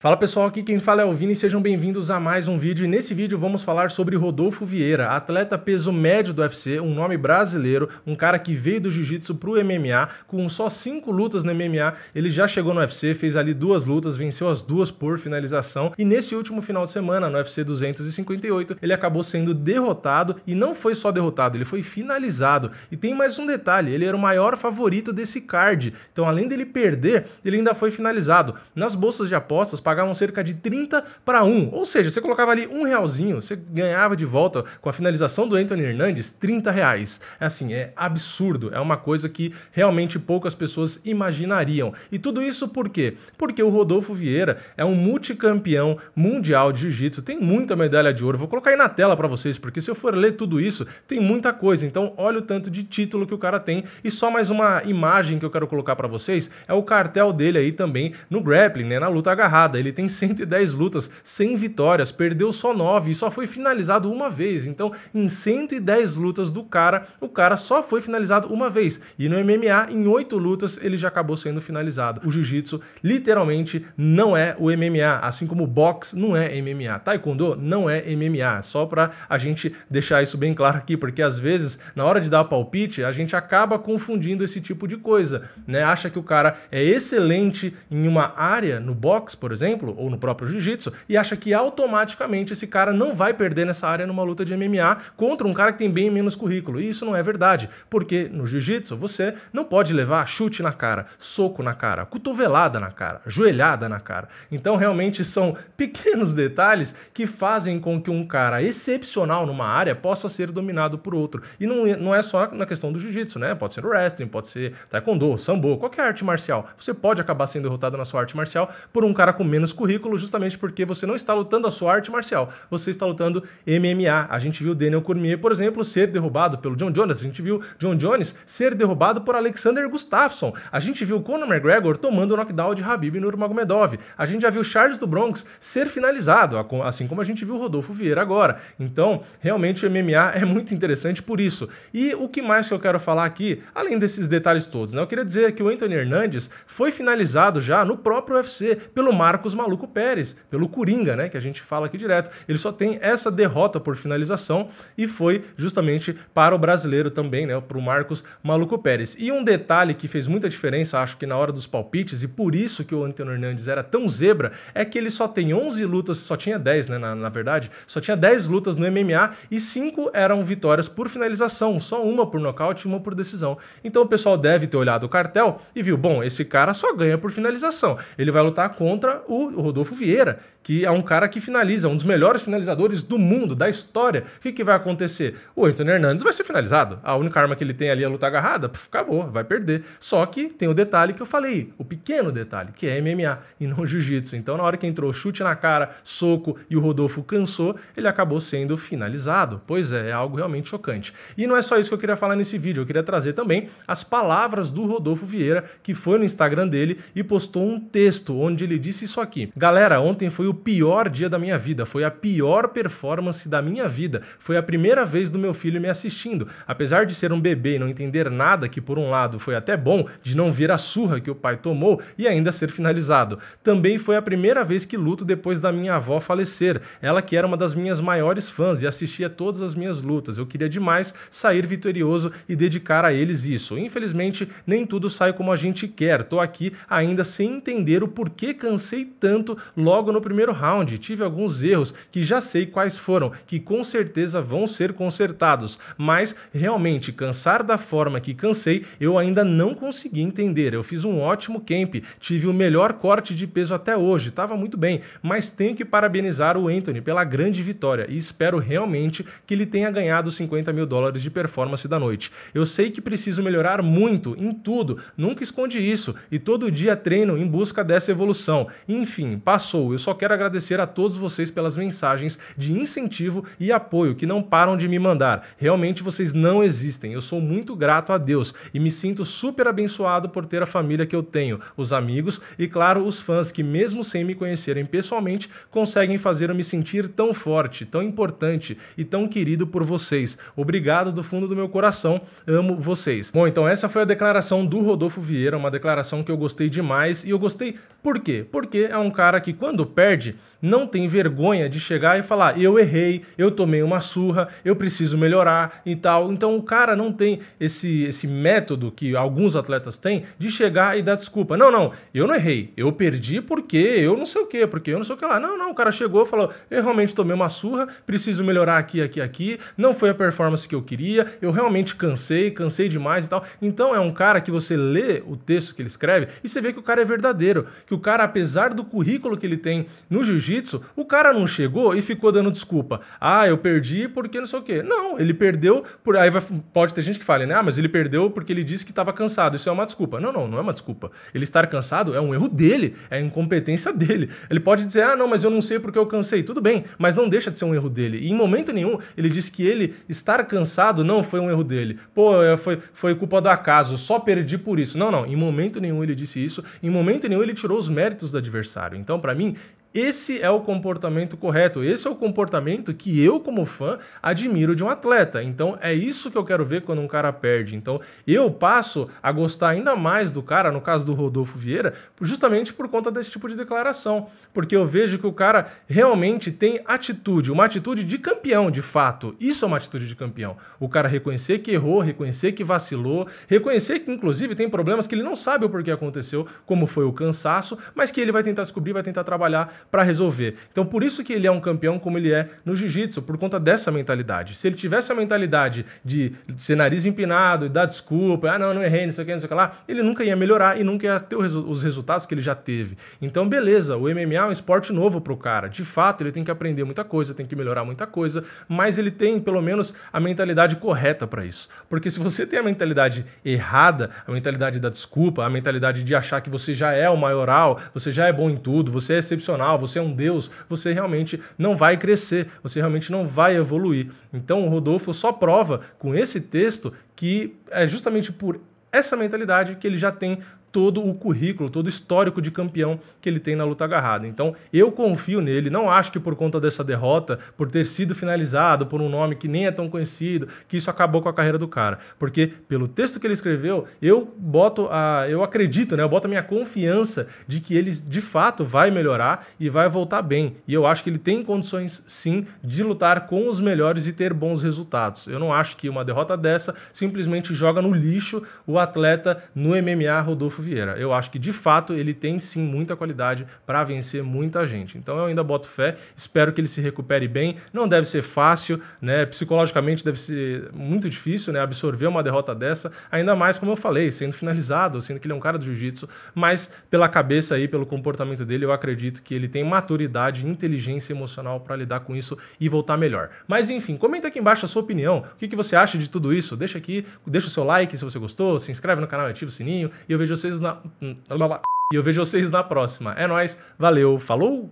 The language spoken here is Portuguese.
Fala pessoal, aqui quem fala é o Vini e sejam bem-vindos a mais um vídeo. E nesse vídeo vamos falar sobre Rodolfo Vieira, atleta peso médio do UFC, um nome brasileiro, um cara que veio do jiu-jitsu pro MMA, com só 5 lutas no MMA, ele já chegou no UFC, fez ali 2 lutas, venceu as 2 por finalização e nesse último final de semana, no UFC 258, ele acabou sendo derrotado e não foi só derrotado, ele foi finalizado. E tem mais um detalhe, ele era o maior favorito desse card, então além dele perder, ele ainda foi finalizado. Nas bolsas de apostas, pagavam cerca de 30-1, ou seja, você colocava ali R$1, você ganhava de volta com a finalização do Anthony Hernandes R$30. Assim, é absurdo, é uma coisa que realmente poucas pessoas imaginariam. E tudo isso por quê? Porque o Rodolfo Vieira é um multicampeão mundial de jiu-jitsu, tem muita medalha de ouro, vou colocar aí na tela para vocês, porque se eu for ler tudo isso, tem muita coisa, então olha o tanto de título que o cara tem. E só mais uma imagem que eu quero colocar para vocês, é o cartel dele aí também no grappling, né, na luta agarrada. Ele tem 110 lutas, 100 vitórias, perdeu só 9 e só foi finalizado uma vez. Então, em 110 lutas do cara, o cara só foi finalizado uma vez. E no MMA, em 8 lutas, ele já acabou sendo finalizado. O jiu-jitsu, literalmente, não é o MMA, assim como o boxe não é MMA. Taekwondo não é MMA, só pra a gente deixar isso bem claro aqui, porque às vezes, na hora de dar palpite, a gente acaba confundindo esse tipo de coisa, né? Acha que o cara é excelente em uma área, no boxe, por exemplo, ou no próprio jiu-jitsu, e acha que automaticamente esse cara não vai perder nessa área numa luta de MMA contra um cara que tem bem menos currículo. E isso não é verdade, porque no jiu-jitsu você não pode levar chute na cara, soco na cara, cotovelada na cara, joelhada na cara. Então realmente são pequenos detalhes que fazem com que um cara excepcional numa área possa ser dominado por outro. E não é só na questão do jiu-jitsu, né? Pode ser no wrestling, pode ser taekwondo, sambo, qualquer arte marcial. Você pode acabar sendo derrotado na sua arte marcial por um cara com menos currículo, justamente porque você não está lutando a sua arte marcial, você está lutando MMA. A gente viu Daniel Cormier, por exemplo, ser derrubado pelo John Jones, a gente viu John Jones ser derrubado por Alexander Gustafsson, a gente viu Conor McGregor tomando o knockdown de Khabib Nurmagomedov, a gente já viu Charles do Bronx ser finalizado, assim como a gente viu Rodolfo Vieira agora. Então, realmente o MMA é muito interessante por isso. E o que mais que eu quero falar aqui, além desses detalhes todos, né? Eu queria dizer que o Anthony Hernandes foi finalizado já no próprio UFC pelo Marcos Maluco Pérez, pelo Coringa, né, que a gente fala aqui direto. Ele só tem essa derrota por finalização e foi justamente para o brasileiro também, né, para o Marcos Maluco Pérez. E um detalhe que fez muita diferença, acho que na hora dos palpites, e por isso que o Anthony Hernandes era tão zebra, é que ele só tem 11 lutas, só tinha 10, né, na verdade, só tinha 10 lutas no MMA e 5 eram vitórias por finalização, só uma por nocaute e uma por decisão. Então o pessoal deve ter olhado o cartel e viu, bom, esse cara só ganha por finalização, ele vai lutar contra o Rodolfo Vieira, que é um cara que finaliza, um dos melhores finalizadores do mundo, da história. O que vai acontecer? O Anthony Hernandes vai ser finalizado. A única arma que ele tem ali é a luta agarrada, acabou, vai perder. Só que tem o detalhe que eu falei, o pequeno detalhe, que é MMA e não jiu-jitsu. Então na hora que entrou chute na cara, soco e o Rodolfo cansou, ele acabou sendo finalizado. Pois é algo realmente chocante. E não é só isso que eu queria falar nesse vídeo, eu queria trazer também as palavras do Rodolfo Vieira, que foi no Instagram dele e postou um texto onde ele disse isso aqui: galera, ontem foi o pior dia da minha vida, foi a pior performance da minha vida, foi a primeira vez do meu filho me assistindo, apesar de ser um bebê e não entender nada, que por um lado foi até bom de não ver a surra que o pai tomou e ainda ser finalizado. Também foi a primeira vez que luto depois da minha avó falecer, ela que era uma das minhas maiores fãs e assistia todas as minhas lutas. Eu queria demais sair vitorioso e dedicar a eles isso. Infelizmente, nem tudo sai como a gente quer. Tô aqui ainda sem entender o porquê cansei tanto logo no primeiro round. Tive alguns erros que já sei quais foram, que com certeza vão ser consertados, mas realmente cansar da forma que cansei, eu ainda não consegui entender. Eu fiz um ótimo camp, tive o melhor corte de peso até hoje, estava muito bem, mas tenho que parabenizar o Anthony pela grande vitória e espero realmente que ele tenha ganhado $50 mil de performance da noite. Eu sei que preciso melhorar muito em tudo, nunca escondi isso e todo dia treino em busca dessa evolução. Enfim, passou. Eu só quero agradecer a todos vocês pelas mensagens de incentivo e apoio que não param de me mandar. Realmente vocês não existem. Eu sou muito grato a Deus e me sinto super abençoado por ter a família que eu tenho, os amigos e, claro, os fãs que, mesmo sem me conhecerem pessoalmente, conseguem fazer eu me sentir tão forte, tão importante e tão querido por vocês. Obrigado do fundo do meu coração. Amo vocês. Bom, então essa foi a declaração do Rodolfo Vieira, uma declaração que eu gostei demais e eu gostei por quê? Porque é um cara que quando perde, não tem vergonha de chegar e falar, eu errei, eu tomei uma surra, eu preciso melhorar e tal. Então o cara não tem esse método que alguns atletas têm de chegar e dar desculpa. Não, eu não errei, eu perdi porque eu não sei o quê, porque eu não sei o que lá. Não, o cara chegou e falou, eu realmente tomei uma surra, preciso melhorar aqui, não foi a performance que eu queria, eu realmente cansei demais e tal. Então é um cara que você lê o texto que ele escreve e você vê que o cara é verdadeiro, que o cara, apesar do currículo que ele tem no jiu-jitsu, o cara não chegou e ficou dando desculpa. Ah, eu perdi porque não sei o quê. Não, ele perdeu por... Aí pode ter gente que fale, né? Ah, mas ele perdeu porque ele disse que estava cansado. Isso é uma desculpa. Não é uma desculpa. Ele estar cansado é um erro dele, é a incompetência dele. Ele pode dizer, ah, não, mas eu não sei porque eu cansei. Tudo bem, mas não deixa de ser um erro dele. E em momento nenhum ele disse que ele estar cansado não foi um erro dele. Pô, foi culpa do acaso, só perdi por isso. Não, em momento nenhum ele disse isso, em momento nenhum ele tirou os méritos do adversário. Então, para mim, esse é o comportamento correto, esse é o comportamento que eu, como fã, admiro de um atleta. Então é isso que eu quero ver quando um cara perde. Então eu passo a gostar ainda mais do cara, no caso do Rodolfo Vieira, justamente por conta desse tipo de declaração. Porque eu vejo que o cara realmente tem atitude, uma atitude de campeão, de fato. Isso é uma atitude de campeão. O cara reconhecer que errou, reconhecer que vacilou, reconhecer que inclusive tem problemas que ele não sabe o porquê aconteceu, como foi o cansaço, mas que ele vai tentar descobrir, vai tentar trabalhar para resolver. Então por isso que ele é um campeão como ele é no jiu-jitsu, por conta dessa mentalidade. Se ele tivesse a mentalidade de ser nariz empinado e dar desculpa, ah não errei, não sei o que lá, ele nunca ia melhorar e nunca ia ter os resultados que ele já teve. Então beleza, o MMA é um esporte novo pro cara. De fato, ele tem que aprender muita coisa, tem que melhorar muita coisa, mas ele tem pelo menos a mentalidade correta para isso. Porque se você tem a mentalidade errada, a mentalidade da desculpa, a mentalidade de achar que você já é o maioral, você já é bom em tudo, você é excepcional, você é um deus, você realmente não vai crescer, você realmente não vai evoluir. Então o Rodolfo só prova com esse texto que é justamente por essa mentalidade que ele já tem todo o currículo, todo o histórico de campeão que ele tem na luta agarrada. Então, eu confio nele, não acho que por conta dessa derrota, por ter sido finalizado por um nome que nem é tão conhecido, que isso acabou com a carreira do cara. Porque, pelo texto que ele escreveu, eu acredito, né? Eu boto a minha confiança de que ele, de fato, vai melhorar e vai voltar bem. E eu acho que ele tem condições, sim, de lutar com os melhores e ter bons resultados. Eu não acho que uma derrota dessa simplesmente joga no lixo o atleta no MMA Rodolfo Vieira. Eu acho que, de fato, ele tem sim muita qualidade para vencer muita gente. Então eu ainda boto fé, espero que ele se recupere bem. Não deve ser fácil, né? Psicologicamente deve ser muito difícil, né? Absorver uma derrota dessa, ainda mais, como eu falei, sendo finalizado, sendo que ele é um cara do jiu-jitsu, mas pela cabeça aí, pelo comportamento dele, eu acredito que ele tem maturidade, inteligência emocional para lidar com isso e voltar melhor. Mas enfim, comenta aqui embaixo a sua opinião, o que você acha de tudo isso, deixa aqui, deixa o seu like se você gostou, se inscreve no canal e ativa o sininho, e eu vejo vocês na próxima. É nóis, valeu, falou!